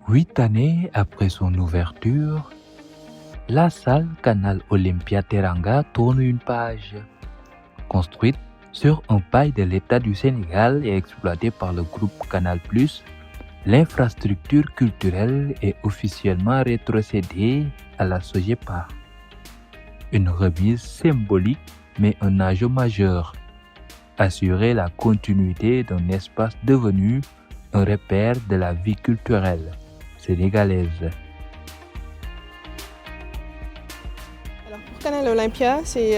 8 années après son ouverture, la salle Canal Olympia Teranga tourne une page. Construite sur un bail de l'État du Sénégal et exploitée par le groupe Canal+, l'infrastructure culturelle est officiellement rétrocédée à la SOGEPA. Une remise symbolique mais un enjeu majeur. Assurer la continuité d'un espace devenu un repère de la vie culturelle sénégalaise. Alors pour Canal Olympia, c'est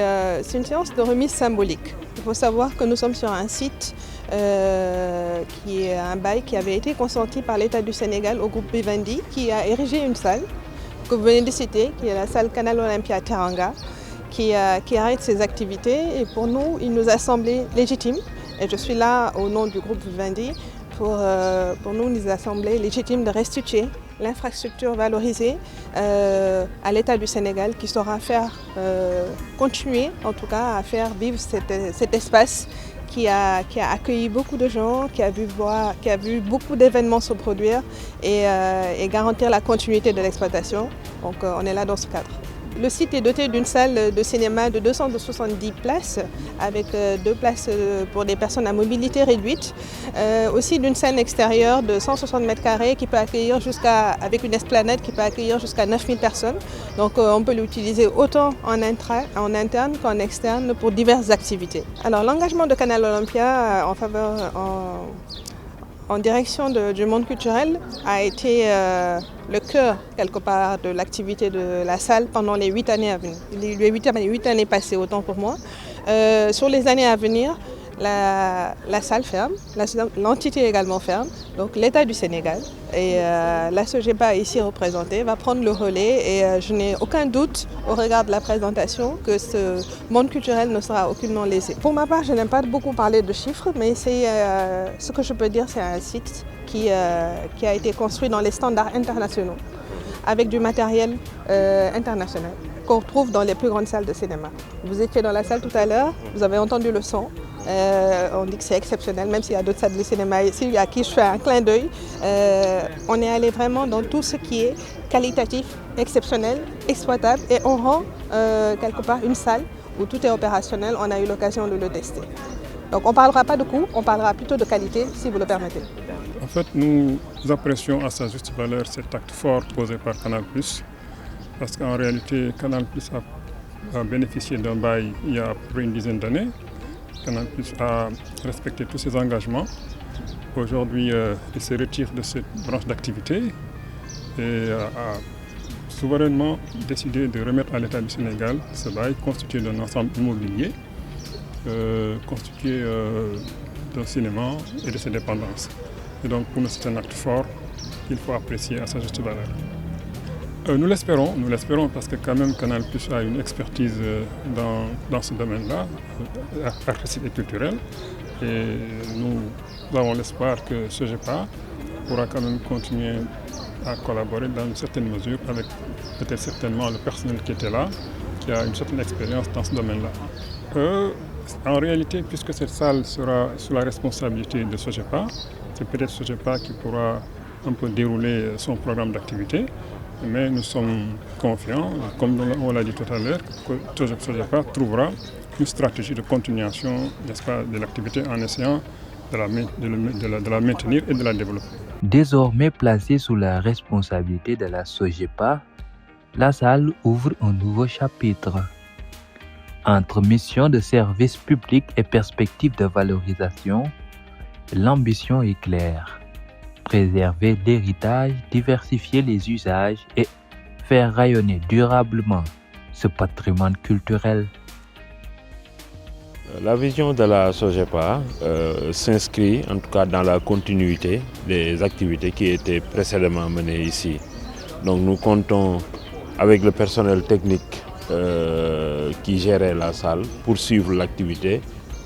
une séance de remise symbolique. Il faut savoir que nous sommes sur un site qui est un bail qui avait été consenti par l'État du Sénégal au groupe Vivendi, qui a érigé une salle que vous venez de citer, qui est la salle Canal Olympia Teranga, qui arrête ses activités. Et pour nous, il nous a semblé légitime, et je suis là au nom du groupe Vivendi, pour nous, il nous a semblé légitime de restituer l'infrastructure valorisée à l'État du Sénégal, qui saura faire continuer, en tout cas, à faire vivre cet espace qui a accueilli beaucoup de gens, qui a vu beaucoup d'événements se produire et garantir la continuité de l'exploitation. Donc on est là dans ce cadre. Le site est doté d'une salle de cinéma de 270 places, avec 2 places pour des personnes à mobilité réduite. Aussi d'une scène extérieure de 160 m² qui peut accueillir avec une esplanade qui peut accueillir jusqu'à 9000 personnes. Donc on peut l'utiliser autant en interne qu'en externe pour diverses activités. Alors l'engagement de Canal Olympia en direction du monde culturel a été le cœur, quelque part, de l'activité de la salle pendant les 8 années à venir. Les 8 années passées, autant pour moi. Sur les années à venir, la salle ferme, l'entité également ferme. Donc l'État du Sénégal et la SOGEPA ici représentée va prendre le relais et je n'ai aucun doute au regard de la présentation que ce monde culturel ne sera aucunement lésé. Pour ma part, je n'aime pas beaucoup parler de chiffres, mais ce que je peux dire, c'est un site qui a été construit dans les standards internationaux avec du matériel international qu'on retrouve dans les plus grandes salles de cinéma. Vous étiez dans la salle tout à l'heure, vous avez entendu le son. On dit que c'est exceptionnel, même s'il y a d'autres salles de cinéma ici à qui je fais un clin d'œil. On est allé vraiment dans tout ce qui est qualitatif, exceptionnel, exploitable, et on rend quelque part une salle où tout est opérationnel. On a eu l'occasion de le tester. Donc on ne parlera pas de coût, on parlera plutôt de qualité, si vous le permettez. En fait, nous apprécions à sa juste valeur cet acte fort posé par Canal+, parce qu'en réalité, Canal+ a bénéficié d'un bail il y a à peu près une dizaine d'années. Canal+ a respecté tous ses engagements. Aujourd'hui, il se retire de cette branche d'activité et a souverainement décidé de remettre à l'État du Sénégal ce bail constitué d'un ensemble immobilier, constitué d'un cinéma et de ses dépendances. Et donc pour nous, c'est un acte fort qu'il faut apprécier à sa juste valeur. Nous l'espérons parce que quand même Canal+ a une expertise dans ce domaine-là, artistique et culturel. Et nous avons l'espoir que SOGEPA pourra quand même continuer à collaborer dans une certaine mesure avec peut-être certainement le personnel qui était là, qui a une certaine expérience dans ce domaine-là. En réalité, puisque cette salle sera sous la responsabilité de SOGEPA, c'est peut-être SOGEPA qui pourra un peu dérouler son programme d'activité. Mais nous sommes confiants, comme on l'a dit tout à l'heure, que SOGEPA trouvera une stratégie de continuation, n'est-ce pas, de l'activité en essayant de la maintenir et de la développer. Désormais placée sous la responsabilité de la SOGEPA, la salle ouvre un nouveau chapitre. Entre mission de service public et perspective de valorisation, l'ambition est claire. Préserver l'héritage, diversifier les usages et faire rayonner durablement ce patrimoine culturel. La vision de la SOGEPA s'inscrit en tout cas dans la continuité des activités qui étaient précédemment menées ici. Donc nous comptons avec le personnel technique qui gérait la salle pour suivre l'activité,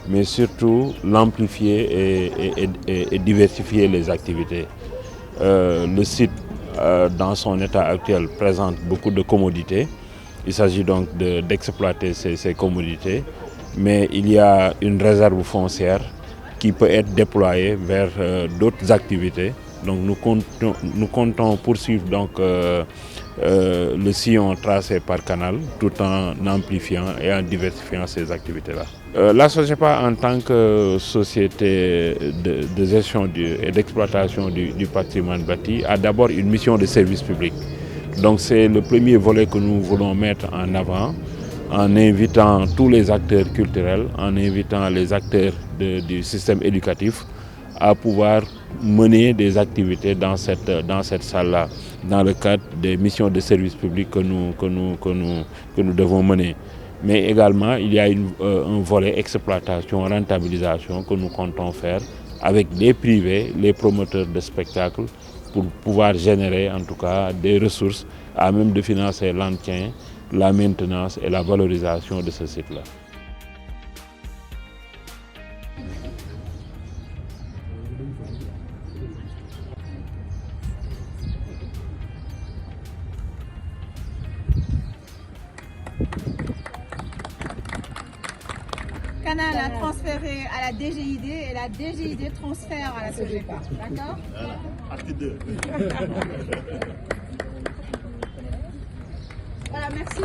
mais surtout l'amplifier et diversifier les activités. Le site, dans son état actuel, présente beaucoup de commodités. Il s'agit donc d'exploiter ces commodités, mais il y a une réserve foncière qui peut être déployée vers d'autres activités Donc nous comptons poursuivre donc, le sillon tracé par Canal tout en amplifiant et en diversifiant ces activités-là. La SOGEPA en tant que société de gestion et d'exploitation du patrimoine bâti a d'abord une mission de service public. Donc c'est le premier volet que nous voulons mettre en avant en invitant tous les acteurs culturels, en invitant les acteurs du système éducatif à pouvoir mener des activités dans cette salle-là, dans le cadre des missions de service public que nous devons mener. Mais également, il y a un volet exploitation, rentabilisation que nous comptons faire avec les privés, les promoteurs de spectacles, pour pouvoir générer en tout cas des ressources à même de financer l'entretien, la maintenance et la valorisation de ce site-là. Canal a transféré à la DGID et la DGID transfère à la SOGEPA. D'accord? Acte 2. Voilà, merci.